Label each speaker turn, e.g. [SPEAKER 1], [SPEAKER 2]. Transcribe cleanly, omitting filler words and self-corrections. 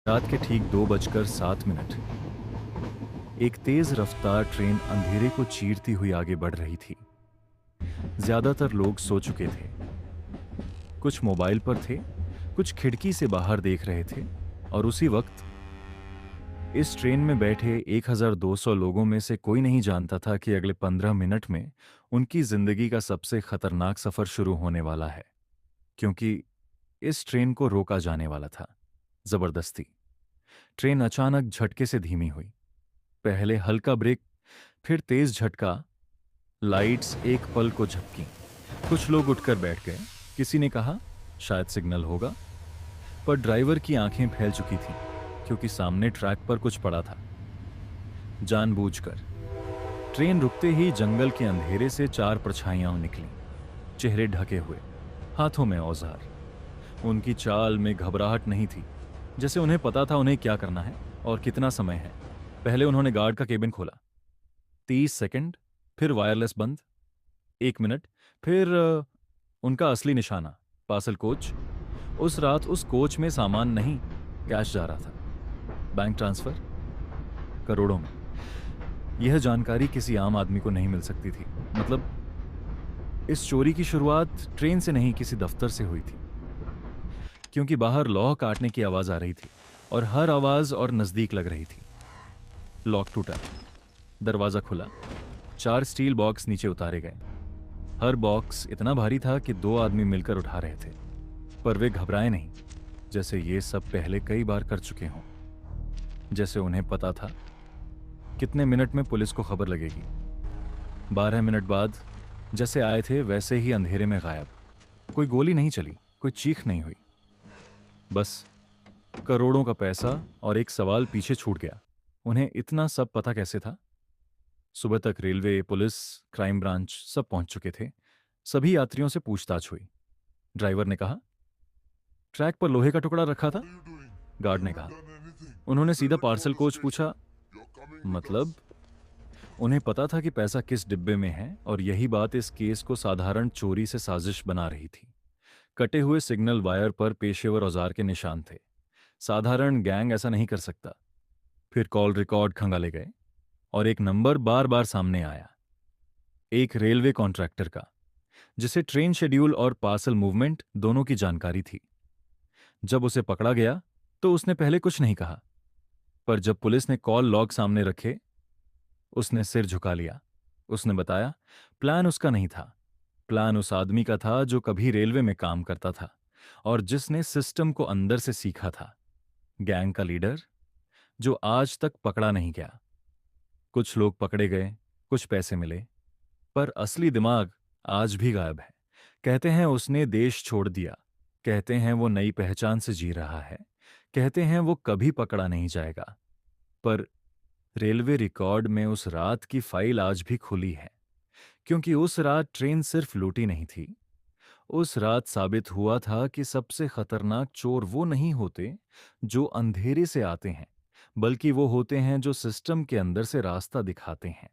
[SPEAKER 1] रात के ठीक 2:07 एक तेज रफ्तार ट्रेन अंधेरे को चीरती हुई आगे बढ़ रही थी। ज्यादातर लोग सो चुके थे। कुछ मोबाइल पर थे, कुछ खिड़की से बाहर देख रहे थे। और उसी वक्त इस ट्रेन में बैठे 1200 लोगों में से कोई नहीं जानता था कि अगले 15 मिनट में उनकी जिंदगी का सबसे खतरनाक सफर शुरू होने वाला है। क्योंकि इस ट्रेन को रोका जाने वाला था, जबरदस्ती। ट्रेन अचानक झटके से धीमी हुई। पहले हल्का ब्रेक, फिर तेज झटका। लाइट्स एक पल को झपकी। कुछ लोग उठकर बैठ गए। किसी ने कहा शायद सिग्नल होगा। पर ड्राइवर की आंखें फैल चुकी थीं, क्योंकि सामने ट्रैक पर कुछ पड़ा था। जानबूझकर ट्रेन रुकते ही जंगल के अंधेरे से चार परछाइयां निकलीं, चेहरे ढके हुए, हाथों में औजार। उनकी चाल में घबराहट नहीं थी, जैसे उन्हें पता था उन्हें क्या करना है और कितना समय है। पहले उन्होंने गार्ड का केबिन खोला। 30 सेकंड, फिर वायरलेस बंद। 1 मिनट, फिर उनका असली निशाना, पार्सल कोच। उस रात उस कोच में सामान नहीं, कैश जा रहा था। बैंक ट्रांसफर, करोड़ों में। यह जानकारी किसी आम आदमी को नहीं मिल सकती थी। मतलब इस चोरी की शुरुआत ट्रेन से नहीं, किसी दफ्तर से हुई थी। क्योंकि बाहर लौह काटने की आवाज आ रही थी, और हर आवाज और नजदीक लग रही थी। लॉक टूटा, दरवाजा खुला, 4 स्टील बॉक्स नीचे उतारे गए। हर बॉक्स इतना भारी था कि 2 आदमी मिलकर उठा रहे थे। पर वे घबराए नहीं, जैसे ये सब पहले कई बार कर चुके हों। जैसे उन्हें पता था कितने मिनट में पुलिस को खबर लगेगी। 12 मिनट बाद जैसे आए थे वैसे ही अंधेरे में गायब। कोई गोली नहीं चली, कोई चीख नहीं हुई। बस करोड़ों का पैसा और एक सवाल पीछे छूट गया। उन्हें इतना सब पता कैसे था? सुबह तक रेलवे, पुलिस, क्राइम ब्रांच सब पहुंच चुके थे। सभी यात्रियों से पूछताछ हुई। ड्राइवर ने कहा ट्रैक पर लोहे का टुकड़ा रखा था। गार्ड ने कहा। उन्होंने सीधा पार्सल कोच पूछा। मतलब उन्हें पता था कि पैसा किस डिब्बे में है, और यही बात इस केस को साधारण चोरी से साजिश बना रही थी। कटे हुए सिग्नल वायर पर पेशेवर औजार के निशान थे। साधारण गैंग ऐसा नहीं कर सकता। फिर कॉल रिकॉर्ड खंगाले गए, और एक नंबर बार बार सामने आया। एक रेलवे कॉन्ट्रैक्टर का, जिसे ट्रेन शेड्यूल और पार्सल मूवमेंट दोनों की जानकारी थी। जब उसे पकड़ा गया तो उसने पहले कुछ नहीं कहा, पर जब पुलिस ने कॉल लॉग सामने रखे, उसने सिर झुका लिया। उसने बताया प्लान उसका नहीं था। प्लान उस आदमी का था जो कभी रेलवे में काम करता था, और जिसने सिस्टम को अंदर से सीखा था। गैंग का लीडर, जो आज तक पकड़ा नहीं गया। कुछ लोग पकड़े गए, कुछ पैसे मिले, पर असली दिमाग आज भी गायब है। कहते हैं उसने देश छोड़ दिया। कहते हैं वो नई पहचान से जी रहा है। कहते हैं वो कभी पकड़ा नहीं जाएगा। पर रेलवे रिकॉर्ड में उस रात की फाइल आज भी खुली है। क्योंकि उस रात ट्रेन सिर्फ लूटी नहीं थी। उस रात साबित हुआ था कि सबसे खतरनाक चोर वो नहीं होते जो अंधेरे से आते हैं, बल्कि वो होते हैं जो सिस्टम के अंदर से रास्ता दिखाते हैं।